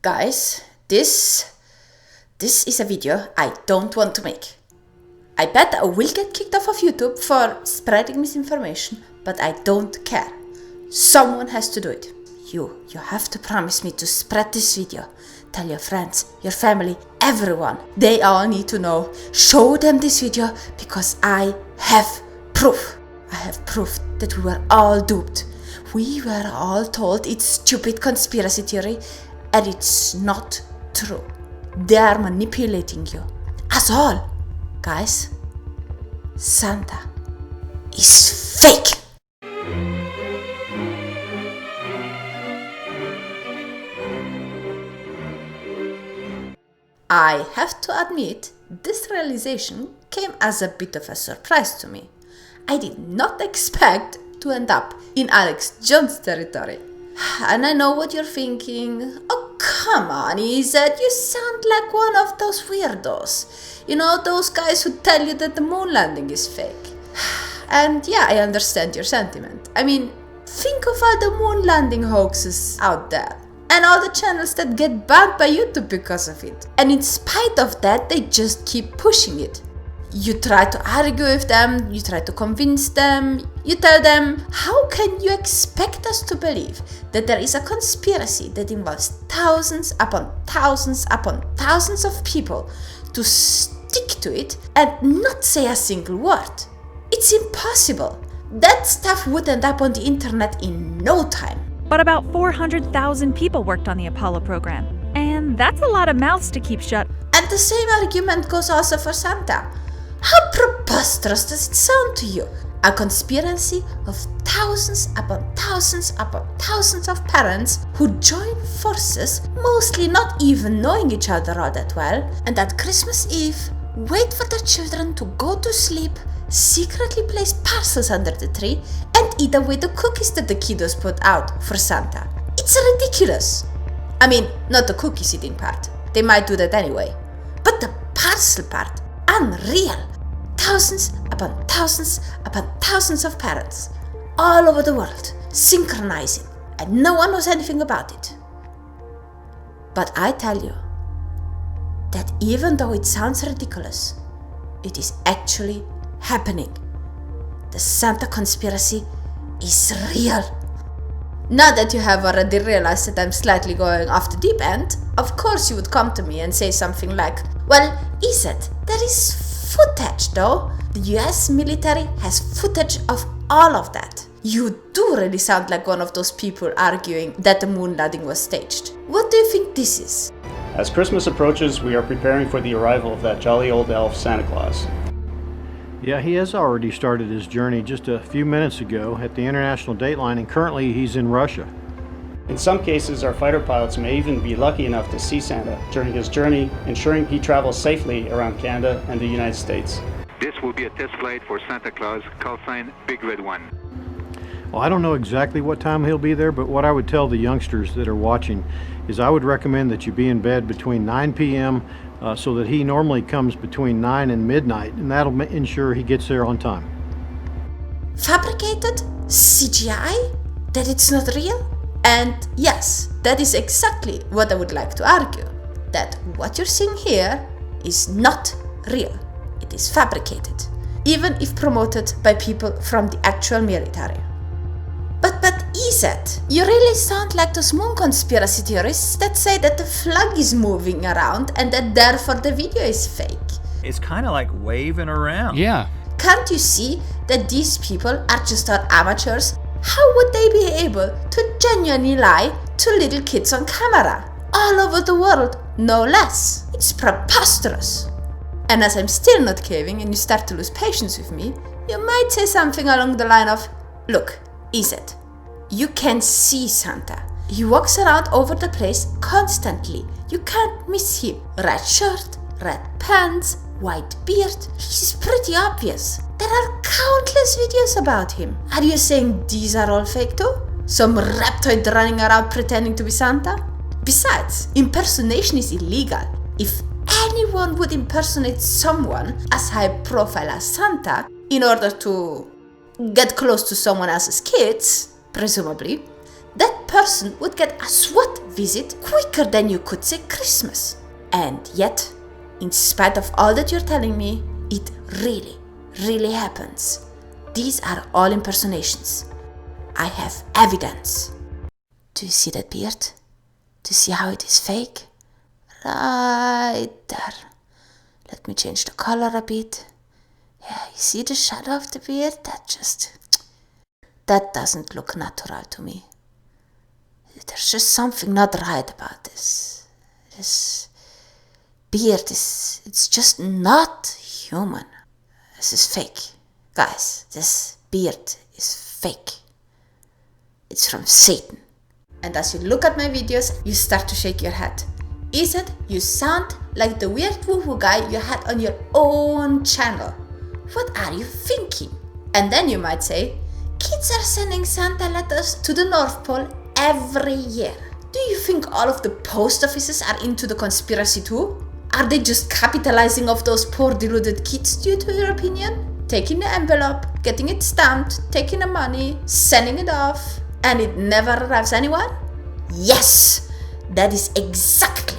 Guys, this is a video I don't want to make. I bet I will get kicked off of YouTube for spreading misinformation, but I don't care. Someone has to do it. You have to promise me to spread this video. Tell your friends, your family, everyone. They all need to know. Show them this video because I have proof. I have proof that we were all duped. We were all told it's stupid conspiracy theory and it's not true. They are manipulating you. Us all. Guys, Santa is fake. I have to admit, this realization came as a bit of a surprise to me. I did not expect to end up in Alex Jones territory. And I know what you're thinking. Oh, come on, Izet, you sound like one of those weirdos. You know, those guys who tell you that the moon landing is fake. And yeah, I understand your sentiment. I mean, think of all the moon landing hoaxes out there. And all the channels that get banned by YouTube because of it. And in spite of that, they just keep pushing it. You try to argue with them, you try to convince them, you tell them, how can you expect us to believe that there is a conspiracy that involves thousands upon thousands upon thousands of people to stick to it and not say a single word? It's impossible. That stuff would end up on the internet in no time. But about 400,000 people worked on the Apollo program, and that's a lot of mouths to keep shut. And the same argument goes also for Santa. How preposterous does it sound to you? A conspiracy of thousands upon thousands upon thousands of parents who join forces, mostly not even knowing each other all that well, and at Christmas Eve, wait for their children to go to sleep, secretly place parcels under the tree, and eat away the cookies that the kiddos put out for Santa. It's ridiculous. I mean, not the cookies eating part. They might do that anyway. But the parcel part, unreal. Thousands upon thousands upon thousands of parents all over the world synchronizing, and no one knows anything about it. But I tell you that even though it sounds ridiculous, it is actually happening. The Santa conspiracy is real. Now that you have already realized that I'm slightly going off the deep end, of course you would come to me and say something like, well, Izet, there is footage though. The US military has footage of all of that. You do really sound like one of those people arguing that the moon landing was staged. What do you think this is? As Christmas approaches, we are preparing for the arrival of that jolly old elf Santa Claus. Yeah, he has already started his journey just a few minutes ago at the international dateline, and currently he's in Russia. In some cases, our fighter pilots may even be lucky enough to see Santa during his journey, ensuring he travels safely around Canada and the United States. This will be a test flight for Santa Claus, call sign Big Red One. Well, I don't know exactly what time he'll be there, but what I would tell the youngsters that are watching is I would recommend that you be in bed between 9 p.m. So that he normally comes between 9 and midnight, and that'll ensure he gets there on time. Fabricated? CGI? That it's not real? And yes, that is exactly what I would like to argue. That what you're seeing here is not real. It is fabricated, even if promoted by people from the actual military. But Izet, you really sound like those moon conspiracy theorists that say that the flag is moving around and that therefore the video is fake. It's kind of like waving around. Yeah. Can't you see that these people are just our amateurs? How would they be able to genuinely lie to little kids on camera? All over the world, no less. It's preposterous. And as I'm still not caving and you start to lose patience with me, you might say something along the line of, look, Izet, you can see Santa. He walks around over the place constantly. You can't miss him. Red shirt, red pants, white beard. He's pretty obvious. There are countless videos about him. Are you saying these are all fake too? Some reptoid running around pretending to be Santa? Besides, impersonation is illegal. If anyone would impersonate someone as high profile as Santa in order to get close to someone else's kids, presumably, that person would get a SWAT visit quicker than you could say Christmas. And yet, in spite of all that you're telling me, it really happens. These are all impersonations. I have evidence. Do you see that beard? Do you see how it is fake? Right there. Let me change the color a bit. Yeah, you see the shadow of the beard? That doesn't look natural to me. There's just something not right about this. This beard it's just not human. This is fake. Guys, this beard is fake. It's from Satan. And as you look at my videos, you start to shake your head. Is it? You sound like the weird woo-woo guy you had on your own channel. What are you thinking? And then you might say, kids are sending Santa letters to the North Pole every year. Do you think all of the post offices are into the conspiracy too? Are they just capitalizing off those poor deluded kids due to your opinion? Taking the envelope, getting it stamped, taking the money, sending it off, and it never arrives anywhere? Yes! That is exactly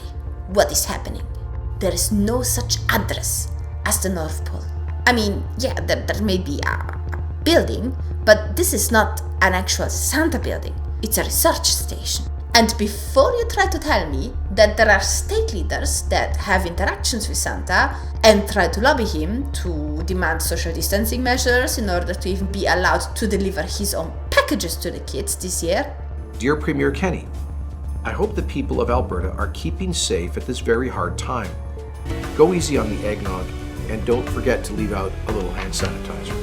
what is happening. There is no such address as the North Pole. I mean, yeah, there may be a building, but this is not an actual Santa building. It's a research station. And before you try to tell me that there are state leaders that have interactions with Santa and try to lobby him to demand social distancing measures in order to even be allowed to deliver his own packages to the kids this year. Dear Premier Kenny, I hope the people of Alberta are keeping safe at this very hard time. Go easy on the eggnog and don't forget to leave out a little hand sanitizer.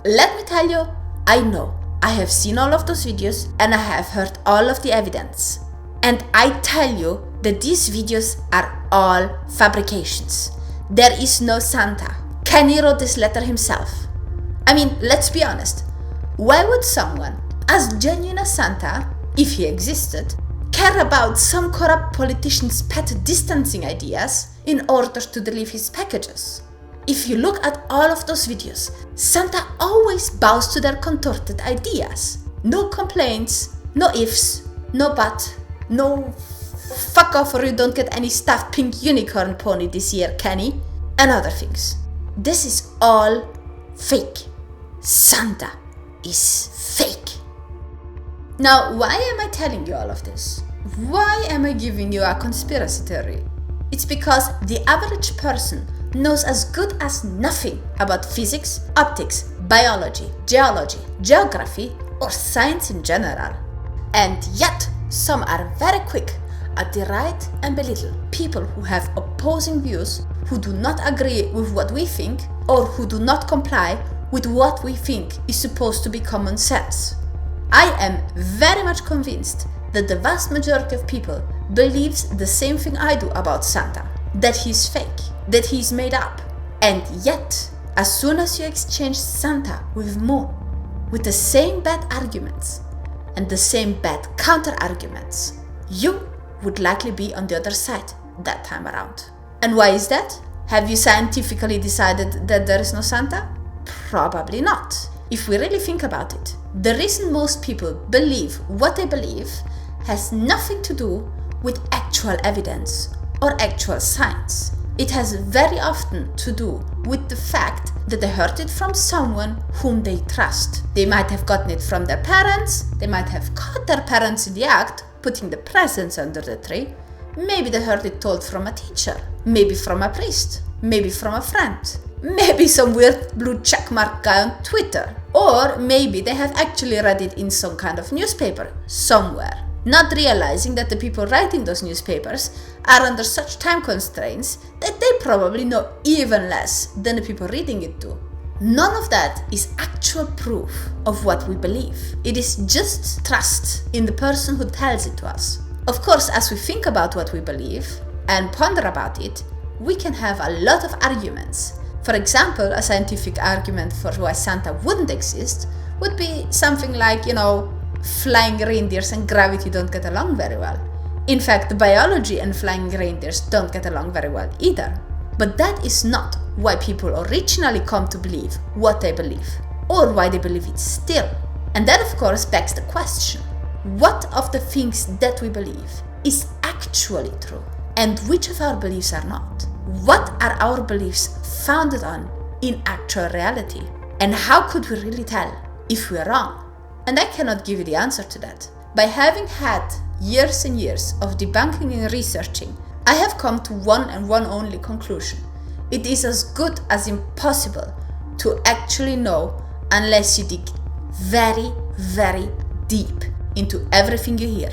Let me tell you, I know. I have seen all of those videos and I have heard all of the evidence. And I tell you that these videos are all fabrications. There is no Santa. Kenny wrote this letter himself. I mean, let's be honest. Why would someone as genuine as Santa, if he existed, care about some corrupt politician's pet distancing ideas in order to deliver his packages? If you look at all of those videos, Santa always bows to their contorted ideas. No complaints, no ifs, no but, no fuck off or you don't get any stuffed pink unicorn pony this year, Kenny, and other things. This is all fake. Santa is fake. Now, why am I telling you all of this? Why am I giving you a conspiracy theory? It's because the average person knows as good as nothing about physics, optics, biology, geology, geography, or science in general. And yet, some are very quick at deride and belittle people who have opposing views, who do not agree with what we think, or who do not comply with what we think is supposed to be common sense. I am very much convinced that the vast majority of people believes the same thing I do about Santa, that he's fake, that he's made up. And yet, as soon as you exchange Santa with Moon, with the same bad arguments and the same bad counter-arguments, you would likely be on the other side that time around. And why is that? Have you scientifically decided that there is no Santa? Probably not. If we really think about it, the reason most people believe what they believe has nothing to do with actual evidence or actual science. It has very often to do with the fact that they heard it from someone whom they trust. They might have gotten it from their parents, they might have caught their parents in the act, putting the presents under the tree. Maybe they heard it told from a teacher, maybe from a priest, maybe from a friend, maybe some weird blue checkmark guy on Twitter, or maybe they have actually read it in some kind of newspaper somewhere, not realizing that the people writing those newspapers are under such time constraints that they probably know even less than the people reading it do. None of that is actual proof of what we believe. It is just trust in the person who tells it to us. Of course, as we think about what we believe and ponder about it, we can have a lot of arguments. For example, a scientific argument for why Santa wouldn't exist would be something like, flying reindeers and gravity don't get along very well. In fact, biology and flying reindeers don't get along very well either. But that is not why people originally come to believe what they believe, or why they believe it still. And that of course begs the question, what of the things that we believe is actually true and which of our beliefs are not. What are our beliefs founded on in actual reality? And how could we really tell if we're wrong? And I cannot give you the answer to that. By having had years and years of debunking and researching, I have come to one and one only conclusion. It is as good as impossible to actually know unless you dig very, very deep into everything you hear.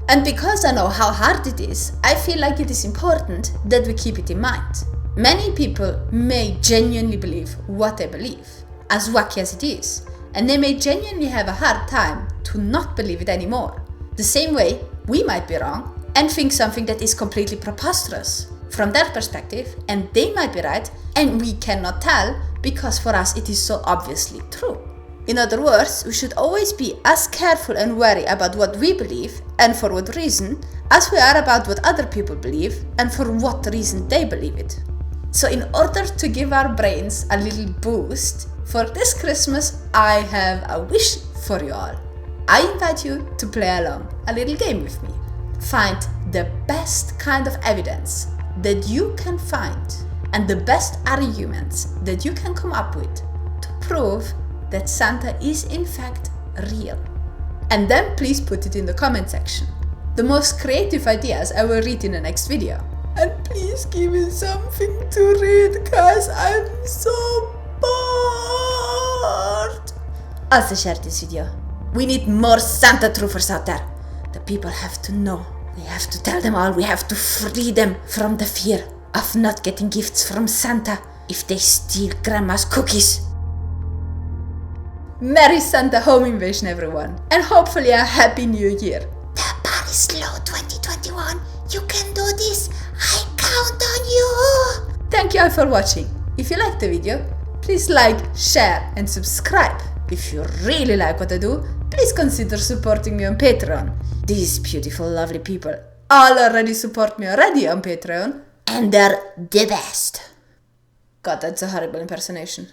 And because I know how hard it is, I feel like it is important that we keep it in mind. Many people may genuinely believe what they believe, as wacky as it is, and they may genuinely have a hard time to not believe it anymore. The same way, we might be wrong and think something that is completely preposterous from their perspective, and they might be right, and we cannot tell because for us it is so obviously true. In other words, we should always be as careful and wary about what we believe and for what reason as we are about what other people believe and for what reason they believe it. So in order to give our brains a little boost, for this Christmas I have a wish for you all. I invite you to play along a little game with me. Find the best kind of evidence that you can find and the best arguments that you can come up with to prove that Santa is in fact real. And then please put it in the comment section. The most creative ideas I will read in the next video. And please give me something to read, cause I'm so bored. Also share this video. We need more Santa truthers out there. The people have to know. We have to tell them all. We have to free them from the fear of not getting gifts from Santa if they steal grandma's cookies. Merry Santa home invasion, everyone, and hopefully a happy new year. The bar is low 2021. You can do this. I count on you. Thank you all for watching. If you liked the video, please like, share, and subscribe. If you really like what I do, please consider supporting me on Patreon. These beautiful, lovely people all already support me already on Patreon, and they're the best. God, that's a horrible impersonation.